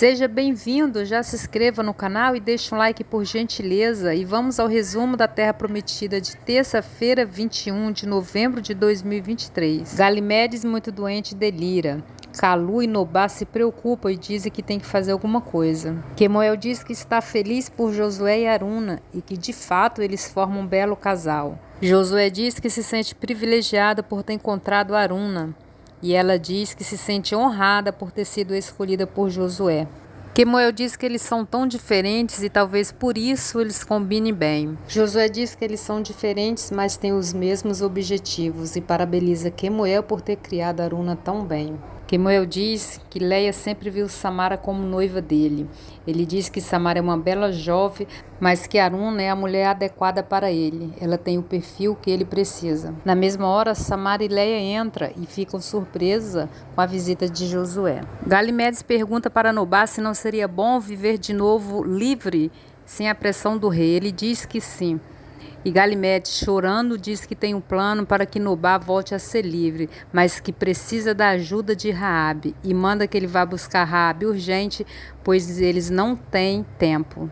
Seja bem-vindo, já se inscreva no canal e deixe um like por gentileza. E vamos ao resumo da Terra Prometida de terça-feira, 21 de novembro de 2023. Galimedes, muito doente, delira. Calu e Nobá se preocupam e dizem que tem que fazer alguma coisa. Quemuel diz que está feliz por Josué e Aruna e que de fato eles formam um belo casal. Josué diz que se sente privilegiada por ter encontrado Aruna. E ela diz que se sente honrada por ter sido escolhida por Josué. Quemuel diz que eles são tão diferentes e talvez por isso eles combinem bem. Josué diz que eles são diferentes, mas têm os mesmos objetivos e parabeniza Quemuel por ter criado Aruna tão bem. Quemuel diz que Leia sempre viu Samara como noiva dele. Ele diz que Samara é uma bela jovem, mas que Aruna é a mulher adequada para ele. Ela tem o perfil que ele precisa. Na mesma hora, Samara e Leia entram e ficam surpresas com a visita de Josué. Galimedes pergunta para Nobá se não seria bom viver de novo livre, sem a pressão do rei. Ele diz que sim. E Galimedes, chorando, diz que tem um plano para que Nobá volte a ser livre, mas que precisa da ajuda de Raabe e manda que ele vá buscar Raabe urgente, pois eles não têm tempo.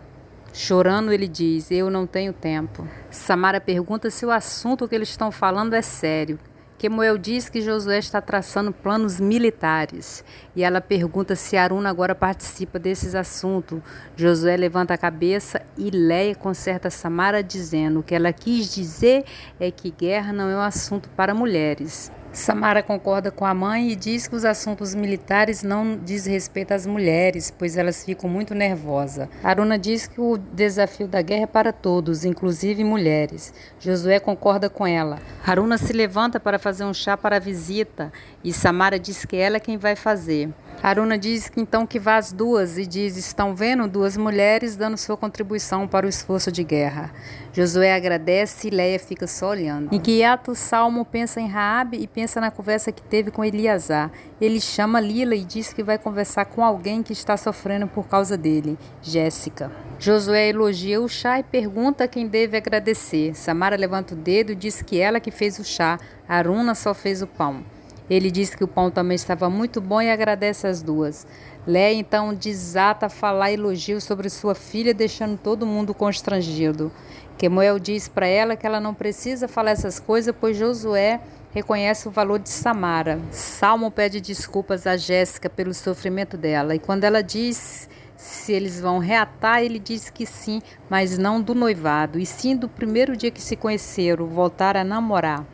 Chorando, ele diz: "Eu não tenho tempo." Samara pergunta se o assunto que eles estão falando é sério. Quemuel diz que Josué está traçando planos militares e ela pergunta se Aruna agora participa desses assuntos. Josué levanta a cabeça e Leia conserta Samara dizendo que ela quis dizer é que guerra não é um assunto para mulheres. Samara concorda com a mãe e diz que os assuntos militares não diz respeito às mulheres, pois elas ficam muito nervosas. Aruna diz que o desafio da guerra é para todos, inclusive mulheres. Josué concorda com ela. Aruna se levanta para fazer um chá para a visita e Samara diz que ela é quem vai fazer. Aruna diz que então que vá as duas e diz: "Estão vendo duas mulheres dando sua contribuição para o esforço de guerra." Josué agradece e Leia fica só olhando. Em que ato Salmo pensa em Raabe e pensa na conversa que teve com Eliasar. Ele chama Lila e diz que vai conversar com alguém que está sofrendo por causa dele, Jéssica. Josué elogia o chá e pergunta a quem deve agradecer. Samara levanta o dedo e diz que ela que fez o chá, Aruna só fez o pão. Ele diz que o pão também estava muito bom e agradece as duas. Leia então desata a falar elogios sobre sua filha, deixando todo mundo constrangido. Quemuel diz para ela que ela não precisa falar essas coisas, pois Josué reconhece o valor de Samara. Salmo pede desculpas a Jéssica pelo sofrimento dela, e quando ela diz se eles vão reatar, ele diz que sim, mas não do noivado, e sim do primeiro dia que se conheceram, voltar a namorar.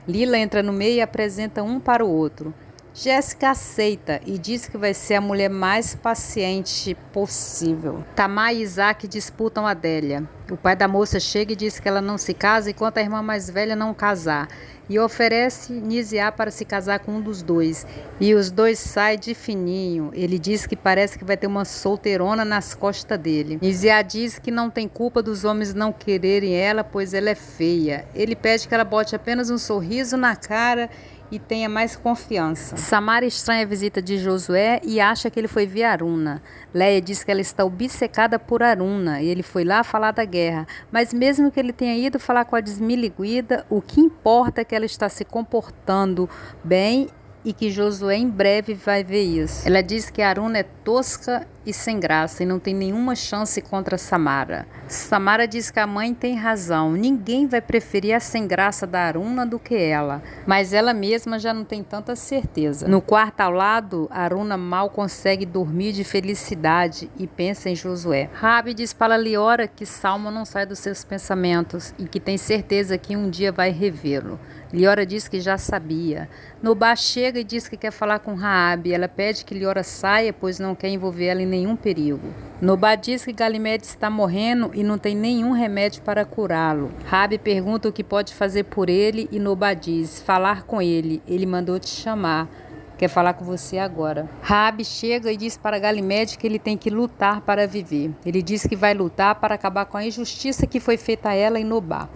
Lila entra no meio e apresenta um para o outro. Jéssica aceita e diz que vai ser a mulher mais paciente possível. Tamar e Isaac disputam Adélia. O pai da moça chega e diz que ela não se casa enquanto a irmã mais velha não casar. E oferece Nisiá para se casar com um dos dois. E os dois saem de fininho. Ele diz que parece que vai ter uma solteirona nas costas dele. Nisiá diz que não tem culpa dos homens não quererem ela, pois ela é feia. Ele pede que ela bote apenas um sorriso na cara e tenha mais confiança. Samara estranha a visita de Josué e acha que ele foi ver Aruna. Leia diz que ela está obcecada por Aruna e ele foi lá falar da guerra. Mas mesmo que ele tenha ido falar com a desmiliguida, o que importa é que ela está se comportando bem e que Josué em breve vai ver isso. Ela diz que Aruna é tosca e sem graça e não tem nenhuma chance contra Samara. Samara diz que a mãe tem razão. Ninguém vai preferir a sem graça da Aruna do que ela. Mas ela mesma já não tem tanta certeza. No quarto ao lado, Aruna mal consegue dormir de felicidade e pensa em Josué. Raabe diz para Liora que Salmo não sai dos seus pensamentos e que tem certeza que um dia vai revê-lo. Liora diz que já sabia. Nobá chega e diz que quer falar com Raabe. Ela pede que Liora saia, pois não quer envolver ela em nenhum perigo. Nobá diz que Galimedes está morrendo e não tem nenhum remédio para curá-lo. Raabe pergunta o que pode fazer por ele e Nobá diz: falar com ele. Ele mandou te chamar. Quer falar com você agora. Raabe chega e diz para Galimedes que ele tem que lutar para viver. Ele diz que vai lutar para acabar com a injustiça que foi feita a ela e Nobá.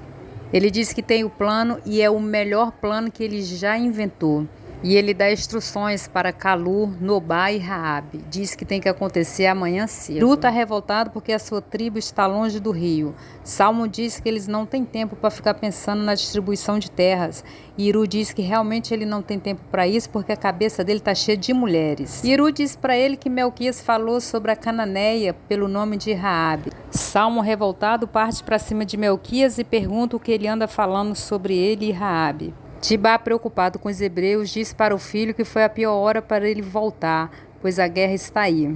Ele diz que tem o plano e é o melhor plano que ele já inventou. E ele dá instruções para Calu, Nobá e Raabe. Diz que tem que acontecer amanhã cedo. Iru está revoltado porque a sua tribo está longe do rio. Salmo diz que eles não têm tempo para ficar pensando na distribuição de terras. E Iru diz que realmente ele não tem tempo para isso porque a cabeça dele está cheia de mulheres. Iru diz para ele que Melquias falou sobre a cananeia pelo nome de Raabe. Salmo revoltado parte para cima de Melquias e pergunta o que ele anda falando sobre ele e Raabe. Tibá, preocupado com os hebreus, diz para o filho que foi a pior hora para ele voltar, pois a guerra está aí.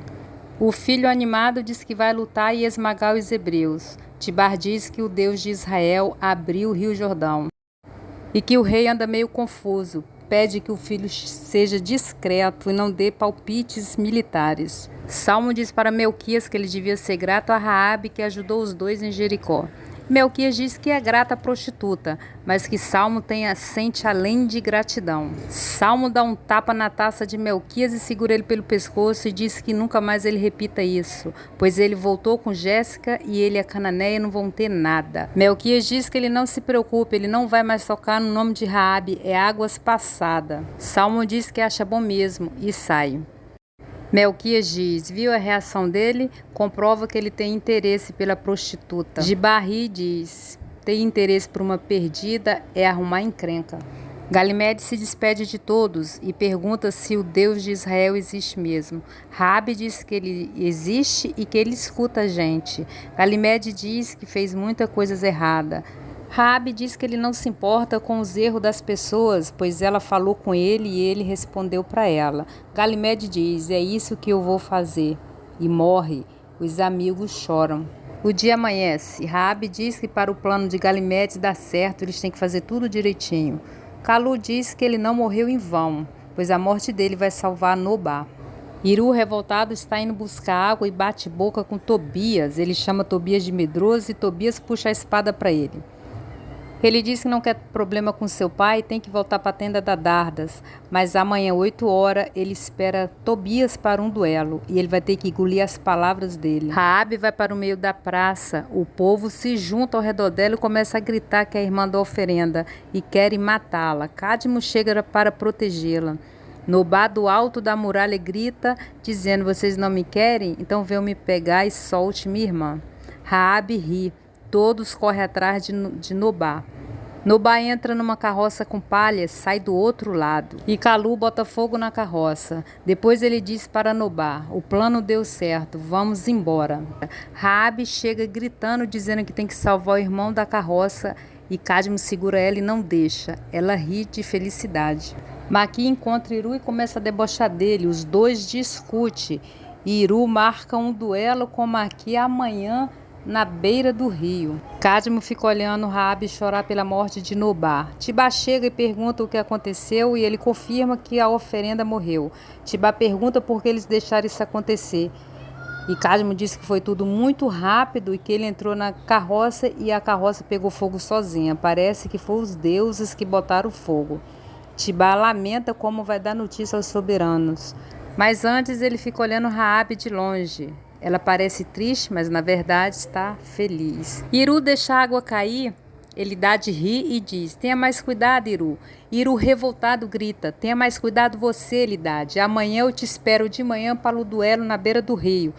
O filho animado diz que vai lutar e esmagar os hebreus. Tibá diz que o Deus de Israel abriu o rio Jordão e que o rei anda meio confuso. Pede que o filho seja discreto e não dê palpites militares. Salmo diz para Melquias que ele devia ser grato a Raabe, que ajudou os dois em Jericó. Melquias diz que é grata à prostituta, mas que Salmo sente além de gratidão. Salmo dá um tapa na taça de Melquias e segura ele pelo pescoço e diz que nunca mais ele repita isso, pois ele voltou com Jéssica e ele e a cananeia não vão ter nada. Melquias diz que ele não se preocupe, ele não vai mais tocar no nome de Raabe, é águas passada. Salmo diz que acha bom mesmo e sai. Melquias diz, viu a reação dele? Comprova que ele tem interesse pela prostituta. Gibarri diz, ter interesse por uma perdida é arrumar encrenca. Galimede se despede de todos e pergunta se o Deus de Israel existe mesmo. Raabe diz que ele existe e que ele escuta a gente. Galimede diz que fez muita coisa errada. Raabe diz que ele não se importa com os erros das pessoas, pois ela falou com ele e ele respondeu para ela. Galimede diz, é isso que eu vou fazer. E morre. Os amigos choram. O dia amanhece. Raabe diz que para o plano de Galimede dar certo, eles têm que fazer tudo direitinho. Calu diz que ele não morreu em vão, pois a morte dele vai salvar Nobá. Iru, revoltado, está indo buscar água e bate boca com Tobias. Ele chama Tobias de medroso e Tobias puxa a espada para ele. Ele diz que não quer problema com seu pai e tem que voltar para a tenda da Dardas. Mas amanhã, 8 horas, ele espera Tobias para um duelo. E ele vai ter que engolir as palavras dele. Raabe vai para o meio da praça. O povo se junta ao redor dela e começa a gritar que é a irmã da oferenda. E querem matá-la. Cadmo chega para protegê-la. Nobá, do alto da muralha, grita, dizendo, vocês não me querem? Então venham me pegar e solte minha irmã. Raabe ri. Todos correm atrás de Nobá. Nobá entra numa carroça com palhas, sai do outro lado. E Calu bota fogo na carroça. Depois ele diz para Nobá, o plano deu certo, vamos embora. Raabe chega gritando, dizendo que tem que salvar o irmão da carroça. E Cadmo segura ela e não deixa. Ela ri de felicidade. Maqui encontra Iru e começa a debochar dele. Os dois discutem. E Iru marca um duelo com Maqui amanhã, na beira do rio. Cadmo fica olhando Raabe chorar pela morte de Nobá. Tibá chega e pergunta o que aconteceu e ele confirma que a oferenda morreu. Tibá pergunta por que eles deixaram isso acontecer. E Cadmo diz que foi tudo muito rápido e que ele entrou na carroça e a carroça pegou fogo sozinha. Parece que foram os deuses que botaram fogo. Tibá lamenta como vai dar notícia aos soberanos. Mas antes ele fica olhando Raabe de longe. Ela parece triste, mas na verdade está feliz. Iru deixa a água cair, ele dá de rir e diz, tenha mais cuidado, Iru. Iru, revoltado, grita, tenha mais cuidado você, Elidade. Amanhã eu te espero de manhã para o duelo na beira do rio,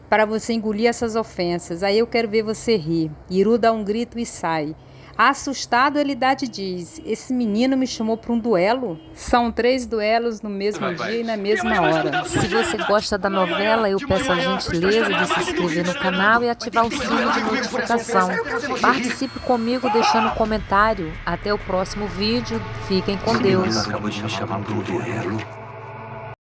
para você engolir essas ofensas. Aí eu quero ver você rir. Iru dá um grito e sai. Assustado, Elidade diz, esse menino me chamou para um duelo? São 3 duelos no mesmo dia e na mesma hora. Se você gosta da novela, eu peço a gentileza de se inscrever no canal e ativar o sino de notificação. Participe comigo deixando um comentário. Até o próximo vídeo. Fiquem com Deus. Acabou de me chamar para um duelo.